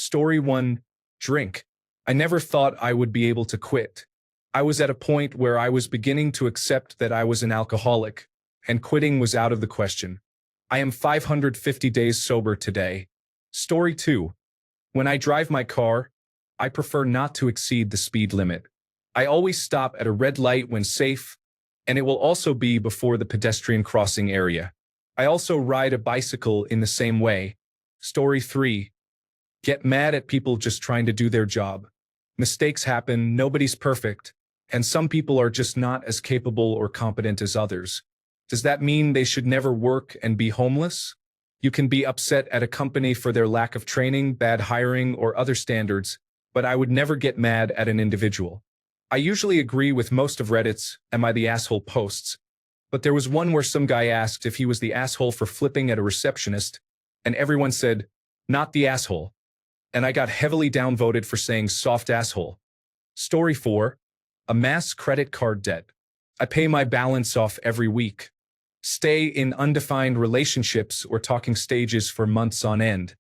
Story 1. Drink. I never thought I would be able to quit. I was at a point where I was beginning to accept that I was an alcoholic, and quitting was out of the question. I am 550 days sober today. Story 2. When I drive my car, I prefer not to exceed the speed limit. I always stop at a red light when safe, and it will also be before the pedestrian crossing area. I also ride a bicycle in the same way. Story 3. Get mad at people just trying to do their job. Mistakes happen, nobody's perfect, and some people are just not as capable or competent as others. Does that mean they should never work and be homeless? You can be upset at a company for their lack of training, bad hiring, or other standards, but I would never get mad at an individual. I usually agree with most of Reddit's "Am I the asshole?" posts, but there was one where some guy asked if he was the asshole for flipping at a receptionist, and everyone said, "Not the asshole." And I got heavily downvoted for saying soft asshole. Story 4. Amass credit card debt. I pay my balance off every week. Stay in undefined relationships or talking stages for months on end.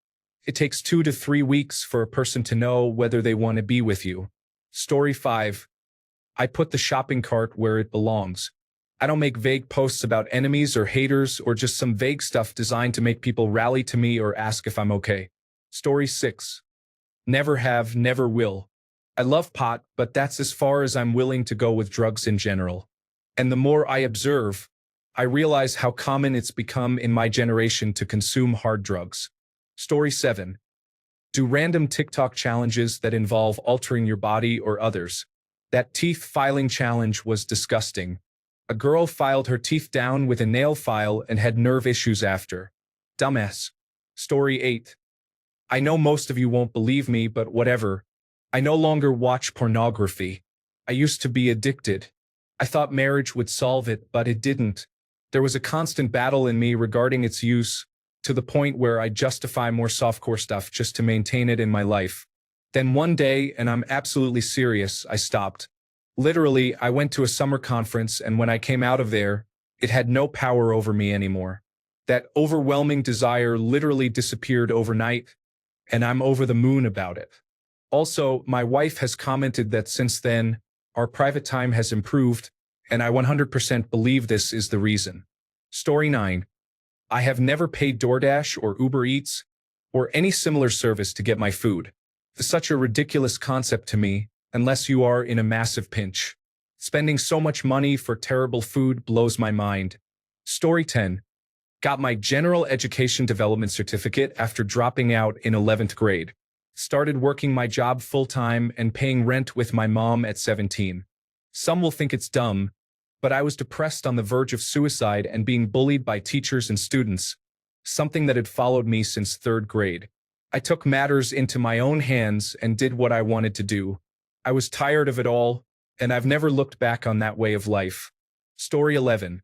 It takes 2 to 3 weeks for a person to know whether they want to be with you. Story 5. I put the shopping cart where it belongs. I don't make vague posts about enemies or haters or just some vague stuff designed to make people rally to me or ask if I'm okay. Story 6. Never have, never will. I love pot, but that's as far as I'm willing to go with drugs in general. And the more I observe, I realize how common it's become in my generation to consume hard drugs. Story 7. Do random TikTok challenges that involve altering your body or others. That teeth filing challenge was disgusting. A girl filed her teeth down with a nail file and had nerve issues after. Dumbass. Story 8. I know most of you won't believe me, but whatever. I no longer watch pornography. I used to be addicted. I thought marriage would solve it, but it didn't. There was a constant battle in me regarding its use, to the point where I justify more softcore stuff just to maintain it in my life. Then one day, and I'm absolutely serious, I stopped. Literally, I went to a summer conference, and when I came out of there, it had no power over me anymore. That overwhelming desire literally disappeared overnight, and I'm over the moon about it. Also, my wife has commented that since then, our private time has improved, and I 100% believe this is the reason. Story 9. I have never paid DoorDash or Uber Eats or any similar service to get my food. It's such a ridiculous concept to me, unless you are in a massive pinch. Spending so much money for terrible food blows my mind. Story 10. Got my General Education Development Certificate after dropping out in 11th grade. Started working my job full-time and paying rent with my mom at 17. Some will think it's dumb, but I was depressed on the verge of suicide and being bullied by teachers and students, something that had followed me since 3rd grade. I took matters into my own hands and did what I wanted to do. I was tired of it all, and I've never looked back on that way of life. Story 11.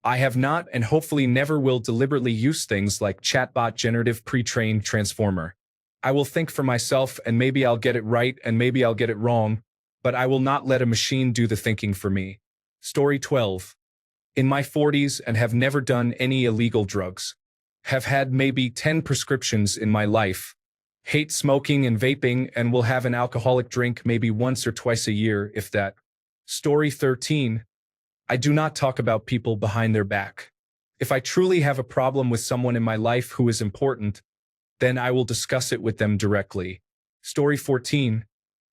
I have not and hopefully never will deliberately use things like chatbot generative pre-trained transformer. I will think for myself, and maybe I'll get it right and maybe I'll get it wrong, but I will not let a machine do the thinking for me. Story 12. In my 40s and have never done any illegal drugs. Have had maybe 10 prescriptions in my life. Hate smoking and vaping and will have an alcoholic drink maybe once or twice a year, if that. Story 13. I do not talk about people behind their back. If I truly have a problem with someone in my life who is important, then I will discuss it with them directly. Story 14.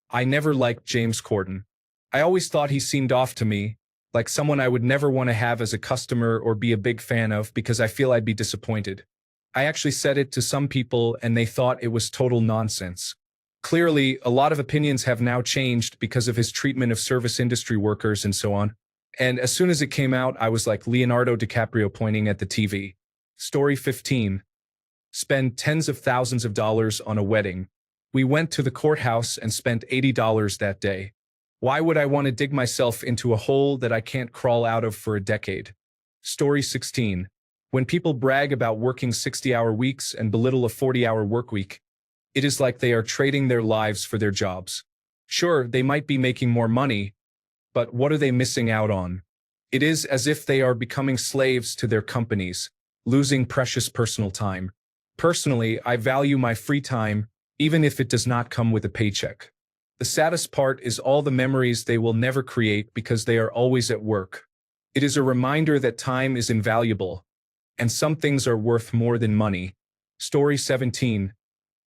I never liked James Corden. I always thought he seemed off to me, like someone I would never want to have as a customer or be a big fan of because I feel I'd be disappointed. I actually said it to some people and they thought it was total nonsense. Clearly, a lot of opinions have now changed because of his treatment of service industry workers and so on. And as soon as it came out, I was like Leonardo DiCaprio pointing at the TV. Story 15. Spend tens of thousands of dollars on a wedding. We went to the courthouse and spent $80 that day. Why would I want to dig myself into a hole that I can't crawl out of for a decade? Story 16. When people brag about working 60-hour weeks and belittle a 40-hour workweek, it is like they are trading their lives for their jobs. Sure, they might be making more money, but what are they missing out on? It is as if they are becoming slaves to their companies, losing precious personal time. Personally, I value my free time, even if it does not come with a paycheck. The saddest part is all the memories they will never create because they are always at work. It is a reminder that time is invaluable, and some things are worth more than money. Story 17.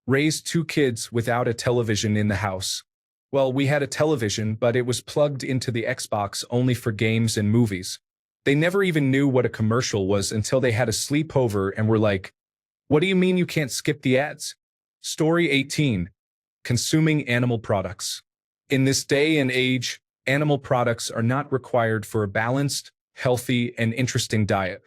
Raised two kids without a television in the house. Well, we had a television, but it was plugged into the Xbox only for games and movies. They never even knew what a commercial was until they had a sleepover and were like, "What do you mean you can't skip the ads?" Story 18. Consuming animal products. In this day and age, animal products are not required for a balanced, healthy, and interesting diet.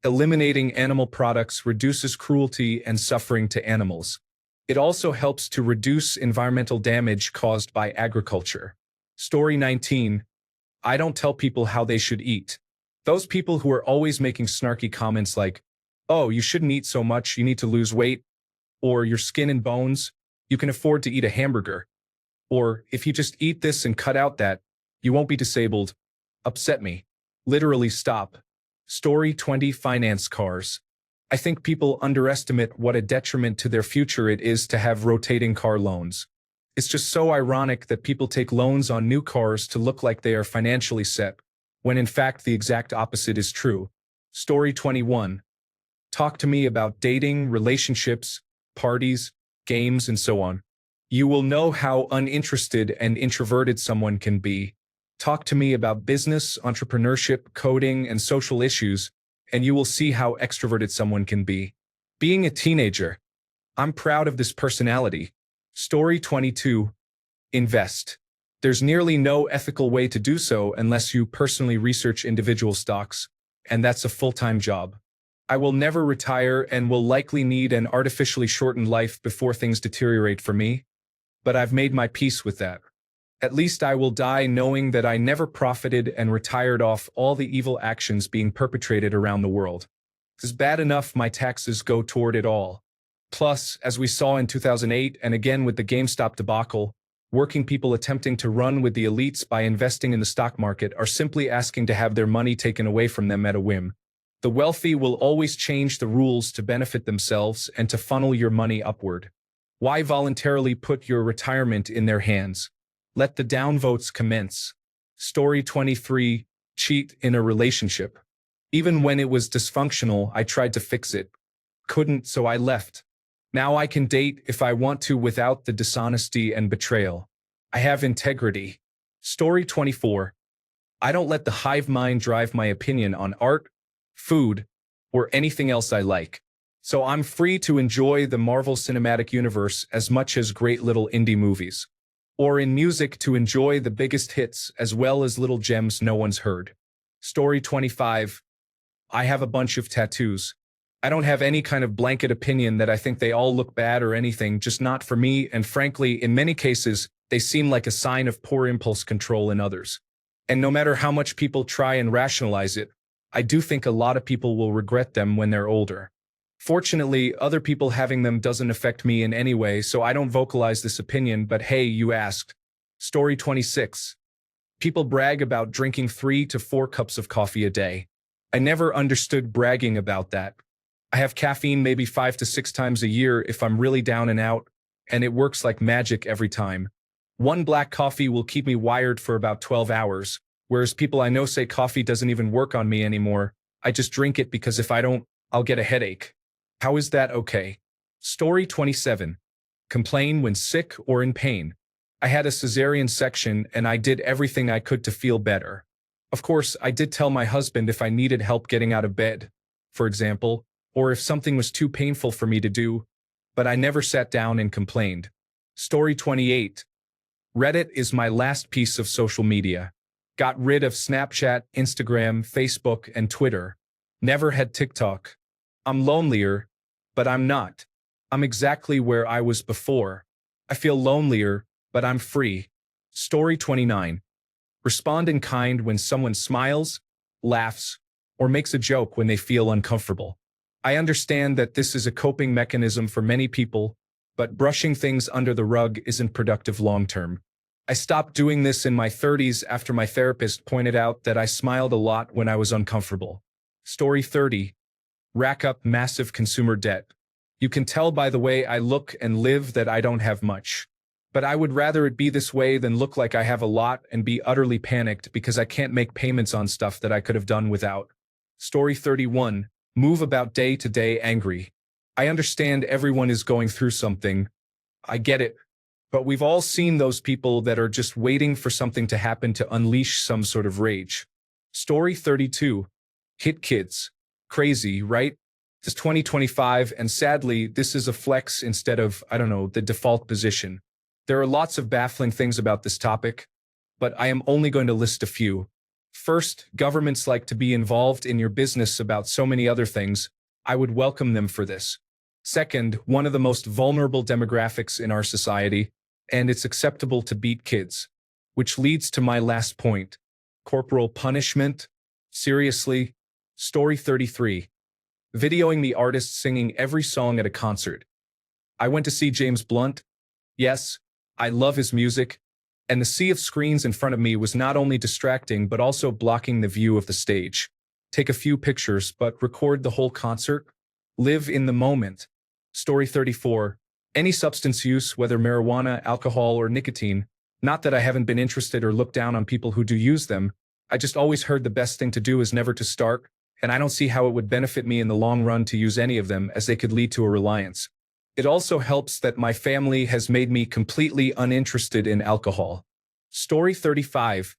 Eliminating animal products reduces cruelty and suffering to animals. It also helps to reduce environmental damage caused by agriculture. Story 19. I don't tell people how they should eat. Those people who are always making snarky comments like, "Oh, you shouldn't eat so much, you need to lose weight," or "your skin and bones, you can afford to eat a hamburger," or "if you just eat this and cut out that, you won't be disabled," upset me. Literally stop. Story 20. Finance cars. I think people underestimate what a detriment to their future it is to have rotating car loans. It's just so ironic that people take loans on new cars to look like they are financially set, when in fact the exact opposite is true. Story 21. Talk to me about dating, relationships, parties, games, and so on. You will know how uninterested and introverted someone can be. Talk to me about business, entrepreneurship, coding, and social issues, and you will see how extroverted someone can be. Being a teenager. I'm proud of this personality. Story 22. Invest. There's nearly no ethical way to do so unless you personally research individual stocks, and that's a full-time job. I will never retire and will likely need an artificially shortened life before things deteriorate for me, but I've made my peace with that. At least I will die knowing that I never profited and retired off all the evil actions being perpetrated around the world. It's bad enough my taxes go toward it all. Plus, as we saw in 2008 and again with the GameStop debacle, working people attempting to run with the elites by investing in the stock market are simply asking to have their money taken away from them at a whim. The wealthy will always change the rules to benefit themselves and to funnel your money upward. Why voluntarily put your retirement in their hands? Let the downvotes commence. Story 23. Cheat in a relationship. Even when it was dysfunctional, I tried to fix it. Couldn't, so I left. Now I can date if I want to without the dishonesty and betrayal. I have integrity. Story 24. I don't let the hive mind drive my opinion on art, food, or anything else I like. So I'm free to enjoy the Marvel Cinematic Universe as much as great little indie movies. Or in music to enjoy the biggest hits as well as little gems no one's heard. Story 25. I have a bunch of tattoos. I don't have any kind of blanket opinion that I think they all look bad or anything, just not for me, and frankly, in many cases, they seem like a sign of poor impulse control in others. And no matter how much people try and rationalize it, I do think a lot of people will regret them when they're older. Fortunately, other people having them doesn't affect me in any way, so I don't vocalize this opinion, but hey, you asked. Story 26. People brag about drinking 3 to 4 cups of coffee a day. I never understood bragging about that. I have caffeine maybe 5 to 6 times a year if I'm really down and out, and it works like magic every time. One black coffee will keep me wired for about 12 hours, whereas people I know say coffee doesn't even work on me anymore. I just drink it because if I don't, I'll get a headache. How is that okay? Story 27. Complain when sick or in pain. I had a cesarean section and I did everything I could to feel better. Of course, I did tell my husband if I needed help getting out of bed, for example, or if something was too painful for me to do, but I never sat down and complained. Story 28. Reddit is my last piece of social media. Got rid of Snapchat, Instagram, Facebook, and Twitter. Never had TikTok. I'm lonelier, but I'm not. I'm exactly where I was before. I feel lonelier, but I'm free. Story 29. Respond in kind when someone smiles, laughs, or makes a joke when they feel uncomfortable. I understand that this is a coping mechanism for many people, but brushing things under the rug isn't productive long-term. I stopped doing this in my 30s after my therapist pointed out that I smiled a lot when I was uncomfortable. Story 30. Rack up massive consumer debt. You can tell by the way I look and live that I don't have much. But I would rather it be this way than look like I have a lot and be utterly panicked because I can't make payments on stuff that I could have done without. Story 31. Move about day to day angry. I understand everyone is going through something. I get it. But we've all seen those people that are just waiting for something to happen to unleash some sort of rage. Story 32. Hit kids. Crazy, right? It's 2025, and sadly, this is a flex instead of, the default position. There are lots of baffling things about this topic, but I am only going to list a few. First, governments like to be involved in your business about so many other things. I would welcome them for this. Second, one of the most vulnerable demographics in our society, and it's acceptable to beat kids. Which leads to my last point. Corporal punishment? Seriously? Story 33. Videoing the artist singing every song at a concert. I went to see James Blunt. Yes, I love his music, and the sea of screens in front of me was not only distracting but also blocking the view of the stage. Take a few pictures, but record the whole concert. Live in the moment. Story 34. Any substance use, whether marijuana, alcohol, or nicotine, not that I haven't been interested or looked down on people who do use them, I just always heard the best thing to do is never to start, and I don't see how it would benefit me in the long run to use any of them as they could lead to a reliance. It also helps that my family has made me completely uninterested in alcohol. Story 35.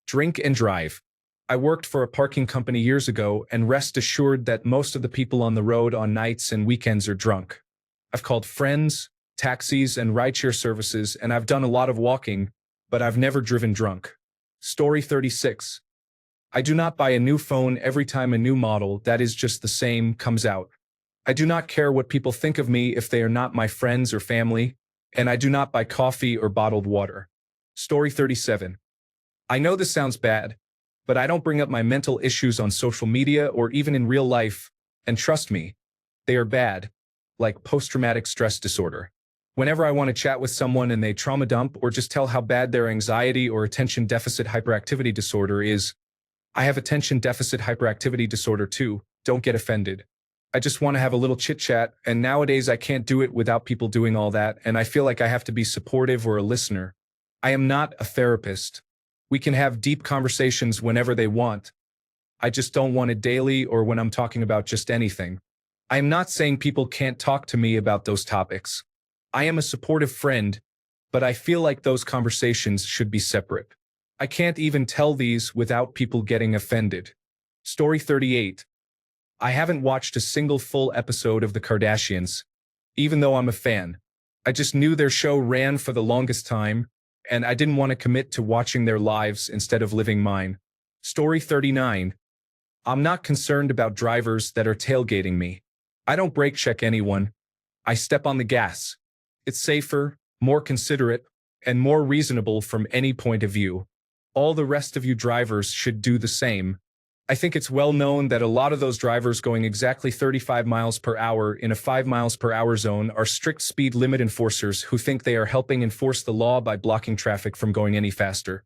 Drink and drive. I worked for a parking company years ago, and rest assured that most of the people on the road on nights and weekends are drunk. I've called friends, taxis, and rideshare services, and I've done a lot of walking, but I've never driven drunk. Story 36. I do not buy a new phone every time a new model that is just the same comes out. I do not care what people think of me if they are not my friends or family, and I do not buy coffee or bottled water. Story 37. I know this sounds bad, but I don't bring up my mental issues on social media or even in real life, and trust me, they are bad, like post-traumatic stress disorder. Whenever I want to chat with someone and they trauma dump or just tell how bad their anxiety or attention deficit hyperactivity disorder is, I have attention deficit hyperactivity disorder too, don't get offended. I just want to have a little chit-chat, and nowadays I can't do it without people doing all that, and I feel like I have to be supportive or a listener. I am not a therapist. We can have deep conversations whenever they want. I just don't want it daily or when I'm talking about just anything. I am not saying people can't talk to me about those topics. I am a supportive friend, but I feel like those conversations should be separate. I can't even tell these without people getting offended. Story 38. I haven't watched a single full episode of The Kardashians, even though I'm a fan. I just knew their show ran for the longest time, and I didn't want to commit to watching their lives instead of living mine. Story 39. I'm not concerned about drivers that are tailgating me. I don't brake check anyone. I step on the gas. It's safer, more considerate, and more reasonable from any point of view. All the rest of you drivers should do the same. I think it's well known that a lot of those drivers going exactly 35 miles per hour in a 5 miles per hour zone are strict speed limit enforcers who think they are helping enforce the law by blocking traffic from going any faster.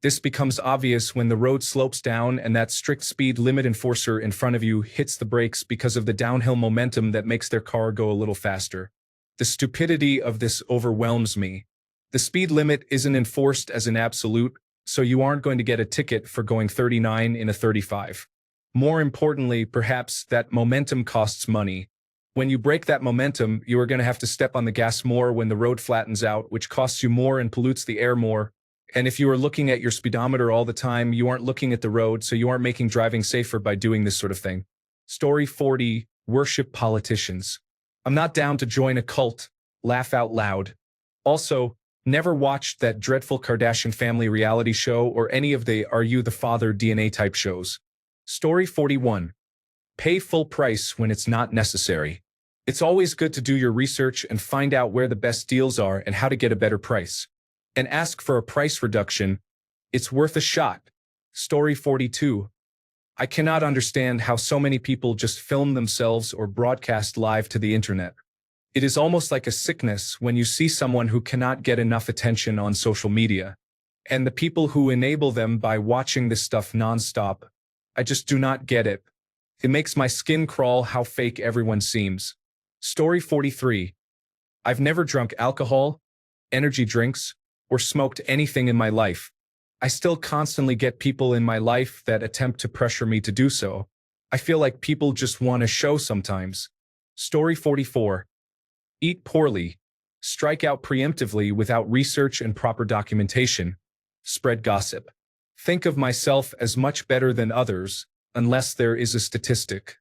This becomes obvious when the road slopes down and that strict speed limit enforcer in front of you hits the brakes because of the downhill momentum that makes their car go a little faster. The stupidity of this overwhelms me. The speed limit isn't enforced as an absolute, so you aren't going to get a ticket for going 39 in a 35. More importantly, perhaps, that momentum costs money. When you break that momentum, you are going to have to step on the gas more when the road flattens out, which costs you more and pollutes the air more. And if you are looking at your speedometer all the time, you aren't looking at the road, so you aren't making driving safer by doing this sort of thing. Story 40. Worship politicians. I'm not down to join a cult. Laugh out loud. Also, never watched that dreadful Kardashian family reality show or any of the Are You the Father DNA type shows. Story 41. Pay full price when it's not necessary. It's always good to do your research and find out where the best deals are and how to get a better price. And ask for a price reduction. It's worth a shot. Story 42. I cannot understand how so many people just film themselves or broadcast live to the internet. It is almost like a sickness when you see someone who cannot get enough attention on social media. And the people who enable them by watching this stuff nonstop. I just do not get it. It makes my skin crawl how fake everyone seems. Story 43. I've never drunk alcohol, energy drinks, or smoked anything in my life. I still constantly get people in my life that attempt to pressure me to do so. I feel like people just want a show sometimes. Story 44. Eat poorly. Strike out preemptively without research and proper documentation. Spread gossip. Think of myself as much better than others, unless there is a statistic.